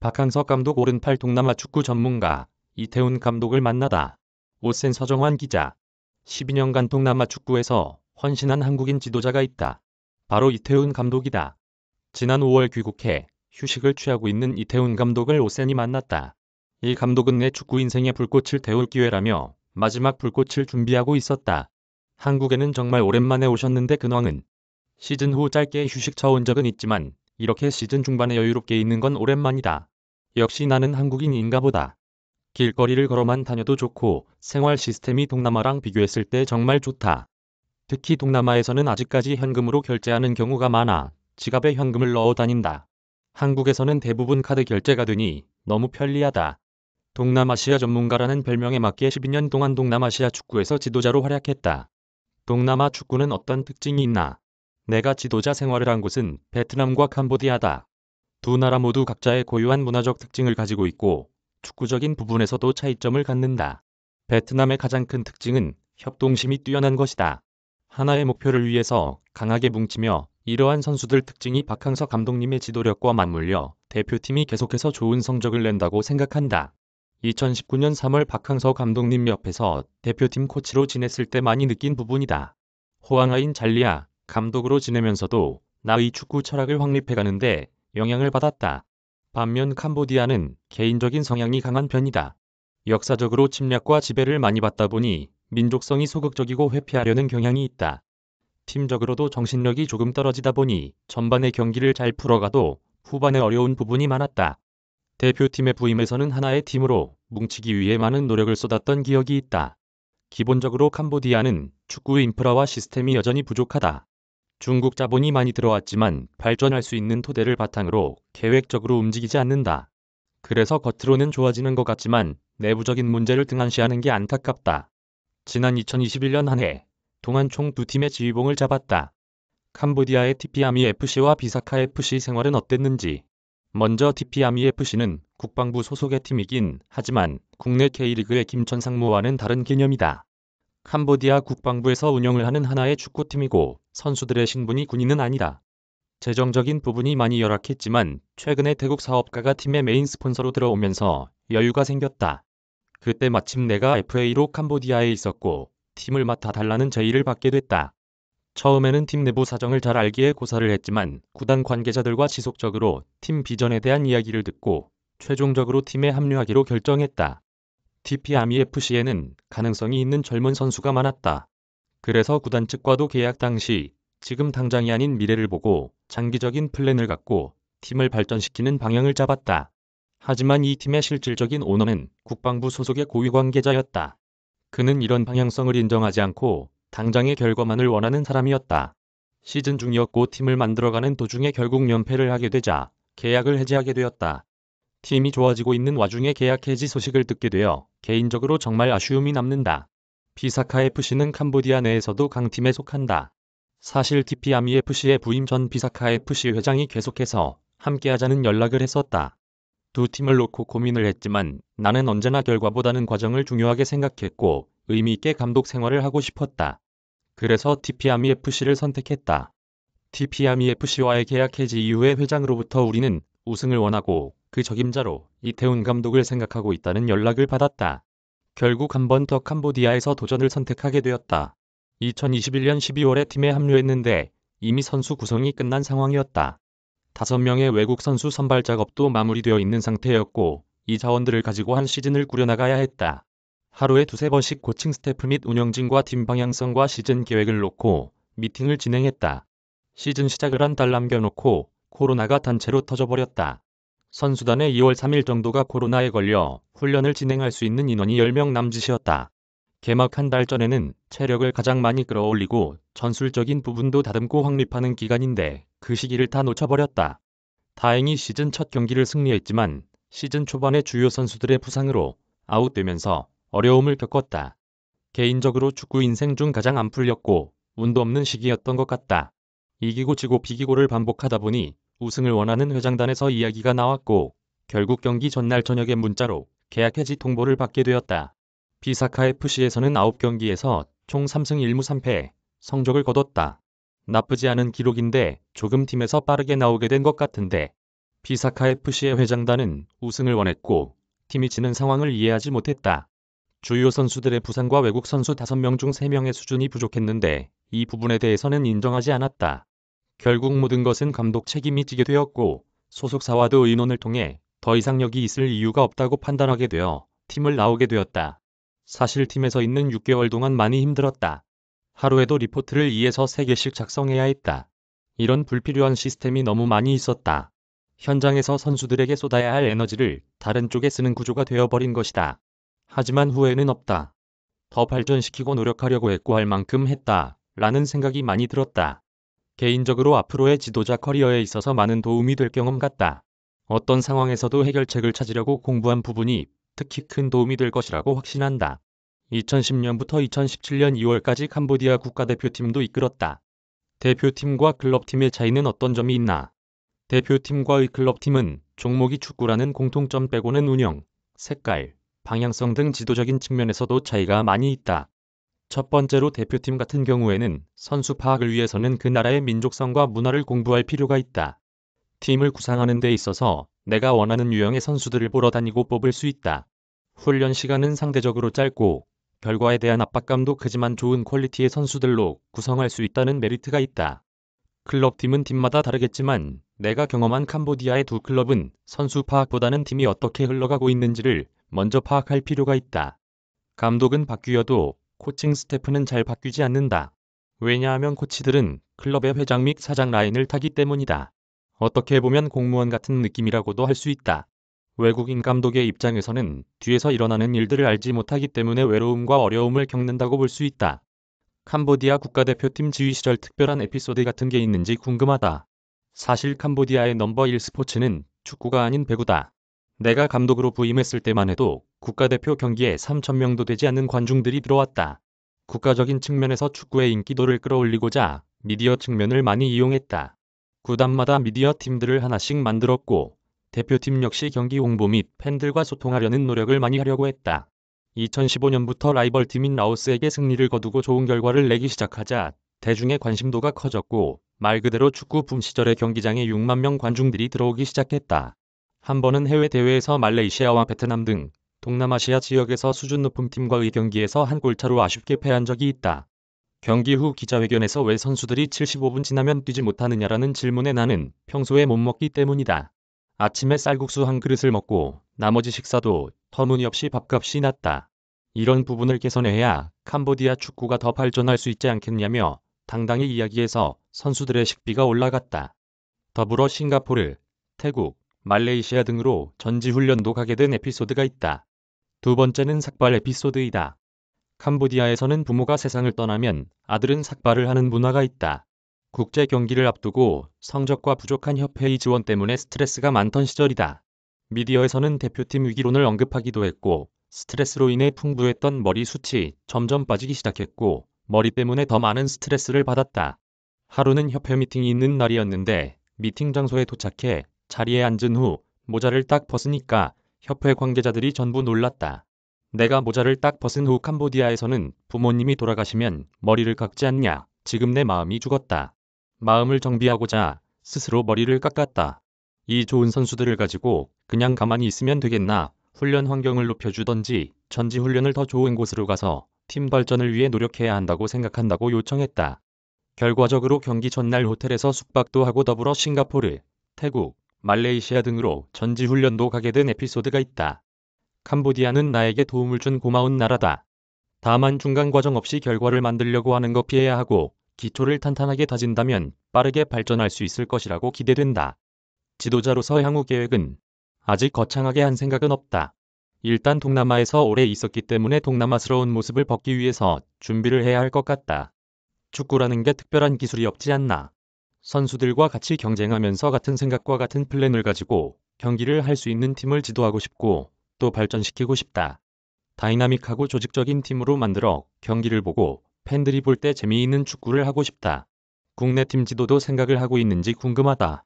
박항서 감독 오른팔 동남아 축구 전문가 이태훈 감독을 만나다. 오센 서정환 기자. 12년간 동남아 축구에서 헌신한 한국인 지도자가 있다. 바로 이태훈 감독이다. 지난 5월 귀국해 휴식을 취하고 있는 이태훈 감독을 오센이 만났다. 이 감독은 내 축구 인생의 불꽃을 태울 기회라며 마지막 불꽃을 준비하고 있었다. 한국에는 정말 오랜만에 오셨는데 근황은? 시즌 후 짧게 휴식 쳐온 적은 있지만 이렇게 시즌 중반에 여유롭게 있는 건 오랜만이다. 역시 나는 한국인인가 보다. 길거리를 걸어만 다녀도 좋고 생활 시스템이 동남아랑 비교했을 때 정말 좋다. 특히 동남아에서는 아직까지 현금으로 결제하는 경우가 많아 지갑에 현금을 넣어 다닌다. 한국에서는 대부분 카드 결제가 되니 너무 편리하다. 동남아시아 전문가라는 별명에 맞게 12년 동안 동남아시아 축구에서 지도자로 활약했다. 동남아 축구는 어떤 특징이 있나? 내가 지도자 생활을 한 곳은 베트남과 캄보디아다. 두 나라 모두 각자의 고유한 문화적 특징을 가지고 있고 축구적인 부분에서도 차이점을 갖는다. 베트남의 가장 큰 특징은 협동심이 뛰어난 것이다. 하나의 목표를 위해서 강하게 뭉치며 이러한 선수들 특징이 박항서 감독님의 지도력과 맞물려 대표팀이 계속해서 좋은 성적을 낸다고 생각한다. 2019년 3월 박항서 감독님 옆에서 대표팀 코치로 지냈을 때 많이 느낀 부분이다. 호황아인 잘리아 감독으로 지내면서도 나의 축구 철학을 확립해가는데 영향을 받았다. 반면 캄보디아는 개인적인 성향이 강한 편이다. 역사적으로 침략과 지배를 많이 받다 보니 민족성이 소극적이고 회피하려는 경향이 있다. 팀적으로도 정신력이 조금 떨어지다 보니 전반의 경기를 잘 풀어가도 후반에 어려운 부분이 많았다. 대표팀에 부임해서는 하나의 팀으로 뭉치기 위해 많은 노력을 쏟았던 기억이 있다. 기본적으로 캄보디아는 축구 인프라와 시스템이 여전히 부족하다. 중국 자본이 많이 들어왔지만 발전할 수 있는 토대를 바탕으로 계획적으로 움직이지 않는다. 그래서 겉으로는 좋아지는 것 같지만 내부적인 문제를 등한시하는 게 안타깝다. 지난 2021년 한 해 동안 총 두 팀의 지휘봉을 잡았다. 캄보디아의 TP아미 FC와 비사카 FC 생활은 어땠는지. 먼저 TP아미 FC는 국방부 소속의 팀이긴 하지만 국내 K리그의 김천 상무와는 다른 개념이다. 캄보디아 국방부에서 운영을 하는 하나의 축구팀이고 선수들의 신분이 군인은 아니다. 재정적인 부분이 많이 열악했지만 최근에 태국 사업가가 팀의 메인 스폰서로 들어오면서 여유가 생겼다. 그때 마침 내가 FA로 캄보디아에 있었고 팀을 맡아 달라는 제의를 받게 됐다. 처음에는 팀 내부 사정을 잘 알기에 고사를 했지만 구단 관계자들과 지속적으로 팀 비전에 대한 이야기를 듣고 최종적으로 팀에 합류하기로 결정했다. TP아미 FC에는 가능성이 있는 젊은 선수가 많았다. 그래서 구단 측과도 계약 당시 지금 당장이 아닌 미래를 보고 장기적인 플랜을 갖고 팀을 발전시키는 방향을 잡았다. 하지만 이 팀의 실질적인 오너는 국방부 소속의 고위 관계자였다. 그는 이런 방향성을 인정하지 않고 당장의 결과만을 원하는 사람이었다. 시즌 중이었고 팀을 만들어가는 도중에 결국 연패를 하게 되자 계약을 해지하게 되었다. 팀이 좋아지고 있는 와중에 계약 해지 소식을 듣게 되어 개인적으로 정말 아쉬움이 남는다. 비사카 FC는 캄보디아 내에서도 강팀에 속한다. 사실 TP아미 FC의 부임 전 비사카 FC 회장이 계속해서 함께하자는 연락을 했었다. 두 팀을 놓고 고민을 했지만 나는 언제나 결과보다는 과정을 중요하게 생각했고 의미 있게 감독 생활을 하고 싶었다. 그래서 TP아미 FC를 선택했다. TP아미 FC와의 계약 해지 이후에 회장으로부터 우리는 우승을 원하고 그 적임자로 이태훈 감독을 생각하고 있다는 연락을 받았다. 결국 한 번 더 캄보디아에서 도전을 선택하게 되었다. 2021년 12월에 팀에 합류했는데 이미 선수 구성이 끝난 상황이었다. 5명의 외국 선수 선발 작업도 마무리되어 있는 상태였고 이 자원들을 가지고 한 시즌을 꾸려나가야 했다. 하루에 두세 번씩 코칭 스태프 및 운영진과 팀 방향성과 시즌 계획을 놓고 미팅을 진행했다. 시즌 시작을 한 달 남겨놓고 코로나가 단체로 터져버렸다. 선수단의 2월 3일 정도가 코로나에 걸려 훈련을 진행할 수 있는 인원이 10명 남짓이었다. 개막 한 달 전에는 체력을 가장 많이 끌어올리고 전술적인 부분도 다듬고 확립하는 기간인데 그 시기를 다 놓쳐버렸다. 다행히 시즌 첫 경기를 승리했지만 시즌 초반에 주요 선수들의 부상으로 아웃되면서 어려움을 겪었다. 개인적으로 축구 인생 중 가장 안 풀렸고 운도 없는 시기였던 것 같다. 이기고 지고 비기고를 반복하다 보니 우승을 원하는 회장단에서 이야기가 나왔고 결국 경기 전날 저녁에 문자로 계약 해지 통보를 받게 되었다. 비사카 FC에서는 9경기에서 총 3승 1무 3패 성적을 거뒀다. 나쁘지 않은 기록인데 조금 팀에서 빠르게 나오게 된 것 같은데 비사카 FC의 회장단은 우승을 원했고 팀이 지는 상황을 이해하지 못했다. 주요 선수들의 부상과 외국 선수 5명 중 3명의 수준이 부족했는데 이 부분에 대해서는 인정하지 않았다. 결국 모든 것은 감독 책임이 지게 되었고 소속사와도 의논을 통해 더 이상 여기 있을 이유가 없다고 판단하게 되어 팀을 나오게 되었다. 사실 팀에서 있는 6개월 동안 많이 힘들었다. 하루에도 리포트를 2에서 3개씩 작성해야 했다. 이런 불필요한 시스템이 너무 많이 있었다. 현장에서 선수들에게 쏟아야 할 에너지를 다른 쪽에 쓰는 구조가 되어버린 것이다. 하지만 후회는 없다. 더 발전시키고 노력하려고 했고 할 만큼 했다. 라는 생각이 많이 들었다. 개인적으로 앞으로의 지도자 커리어에 있어서 많은 도움이 될 경험 같다. 어떤 상황에서도 해결책을 찾으려고 공부한 부분이 특히 큰 도움이 될 것이라고 확신한다. 2010년부터 2017년 2월까지 캄보디아 국가대표팀도 이끌었다. 대표팀과 클럽팀의 차이는 어떤 점이 있나? 대표팀과의 클럽팀은 종목이 축구라는 공통점 빼고는 운영, 색깔, 방향성 등 지도적인 측면에서도 차이가 많이 있다. 첫 번째로 대표팀 같은 경우에는 선수 파악을 위해서는 그 나라의 민족성과 문화를 공부할 필요가 있다. 팀을 구상하는 데 있어서 내가 원하는 유형의 선수들을 보러 다니고 뽑을 수 있다. 훈련 시간은 상대적으로 짧고 결과에 대한 압박감도 크지만 좋은 퀄리티의 선수들로 구성할 수 있다는 메리트가 있다. 클럽팀은 팀마다 다르겠지만 내가 경험한 캄보디아의 두 클럽은 선수 파악보다는 팀이 어떻게 흘러가고 있는지를 먼저 파악할 필요가 있다. 감독은 바뀌어도 코칭 스태프는 잘 바뀌지 않는다. 왜냐하면 코치들은 클럽의 회장 및 사장 라인을 타기 때문이다. 어떻게 보면 공무원 같은 느낌이라고도 할 수 있다. 외국인 감독의 입장에서는 뒤에서 일어나는 일들을 알지 못하기 때문에 외로움과 어려움을 겪는다고 볼 수 있다. 캄보디아 국가대표팀 지휘 시절 특별한 에피소드 같은 게 있는지 궁금하다. 사실 캄보디아의 넘버 1 스포츠는 축구가 아닌 배구다. 내가 감독으로 부임했을 때만 해도 국가대표 경기에 3,000명도 되지 않는 관중들이 들어왔다. 국가적인 측면에서 축구의 인기도를 끌어올리고자 미디어 측면을 많이 이용했다. 구단마다 미디어 팀들을 하나씩 만들었고 대표팀 역시 경기 홍보 및 팬들과 소통하려는 노력을 많이 하려고 했다. 2015년부터 라이벌 팀인 라오스에게 승리를 거두고 좋은 결과를 내기 시작하자 대중의 관심도가 커졌고 말 그대로 축구 붐 시절의 경기장에 6만 명 관중들이 들어오기 시작했다. 한 번은 해외 대회에서 말레이시아와 베트남 등 동남아시아 지역에서 수준 높은 팀과의 경기에서 한 골차로 아쉽게 패한 적이 있다. 경기 후 기자회견에서 왜 선수들이 75분 지나면 뛰지 못하느냐라는 질문에 나는 평소에 못 먹기 때문이다. 아침에 쌀국수 한 그릇을 먹고 나머지 식사도 터무니없이 밥값이 낮다. 이런 부분을 개선해야 캄보디아 축구가 더 발전할 수 있지 않겠냐며 당당히 이야기해서 선수들의 식비가 올라갔다. 더불어 싱가포르, 태국, 말레이시아 등으로 전지훈련도 가게 된 에피소드가 있다. 두 번째는 삭발 에피소드이다. 캄보디아에서는 부모가 세상을 떠나면 아들은 삭발을 하는 문화가 있다. 국제 경기를 앞두고 성적과 부족한 협회의 지원 때문에 스트레스가 많던 시절이다. 미디어에서는 대표팀 위기론을 언급하기도 했고 스트레스로 인해 풍부했던 머리 숱이 점점 빠지기 시작했고 머리 때문에 더 많은 스트레스를 받았다. 하루는 협회 미팅이 있는 날이었는데 미팅 장소에 도착해 자리에 앉은 후 모자를 딱 벗으니까 협회 관계자들이 전부 놀랐다. 내가 모자를 딱 벗은 후 캄보디아에서는 부모님이 돌아가시면 머리를 깎지 않냐. 지금 내 마음이 죽었다. 마음을 정비하고자 스스로 머리를 깎았다. 이 좋은 선수들을 가지고 그냥 가만히 있으면 되겠나. 훈련 환경을 높여주던지 전지훈련을 더 좋은 곳으로 가서 팀 발전을 위해 노력해야 한다고 생각한다고 요청했다. 결과적으로 경기 전날 호텔에서 숙박도 하고 더불어 싱가포르, 태국, 말레이시아 등으로 전지훈련도 가게 된 에피소드가 있다. 캄보디아는 나에게 도움을 준 고마운 나라다. 다만 중간 과정 없이 결과를 만들려고 하는 거 피해야 하고 기초를 탄탄하게 다진다면 빠르게 발전할 수 있을 것이라고 기대된다. 지도자로서 향후 계획은 아직 거창하게 한 생각은 없다. 일단 동남아에서 오래 있었기 때문에 동남아스러운 모습을 벗기 위해서 준비를 해야 할 것 같다. 축구라는 게 특별한 기술이 없지 않나. 선수들과 같이 경쟁하면서 같은 생각과 같은 플랜을 가지고 경기를 할 수 있는 팀을 지도하고 싶고 또 발전시키고 싶다. 다이나믹하고 조직적인 팀으로 만들어 경기를 보고 팬들이 볼 때 재미있는 축구를 하고 싶다. 국내 팀 지도도 생각을 하고 있는지 궁금하다.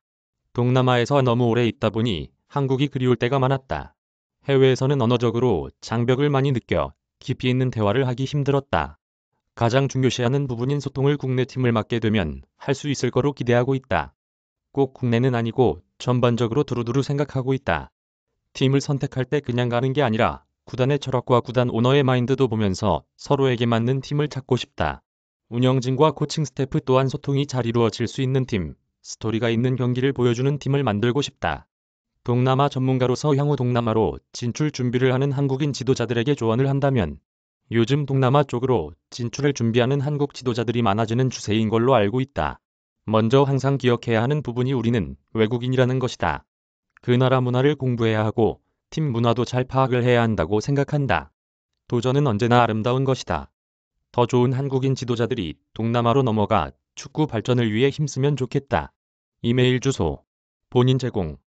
동남아에서 너무 오래 있다 보니 한국이 그리울 때가 많았다. 해외에서는 언어적으로 장벽을 많이 느껴 깊이 있는 대화를 하기 힘들었다. 가장 중요시하는 부분인 소통을 국내 팀을 맡게 되면 할 수 있을 거로 기대하고 있다. 꼭 국내는 아니고 전반적으로 두루두루 생각하고 있다. 팀을 선택할 때 그냥 가는 게 아니라 구단의 철학과 구단 오너의 마인드도 보면서 서로에게 맞는 팀을 찾고 싶다. 운영진과 코칭 스태프 또한 소통이 잘 이루어질 수 있는 팀, 스토리가 있는 경기를 보여주는 팀을 만들고 싶다. 동남아 전문가로서 향후 동남아로 진출 준비를 하는 한국인 지도자들에게 조언을 한다면, 요즘 동남아 쪽으로 진출을 준비하는 한국 지도자들이 많아지는 추세인 걸로 알고 있다. 먼저 항상 기억해야 하는 부분이 우리는 외국인이라는 것이다. 그 나라 문화를 공부해야 하고 팀 문화도 잘 파악을 해야 한다고 생각한다. 도전은 언제나 아름다운 것이다. 더 좋은 한국인 지도자들이 동남아로 넘어가 축구 발전을 위해 힘쓰면 좋겠다. 이메일 주소 본인 제공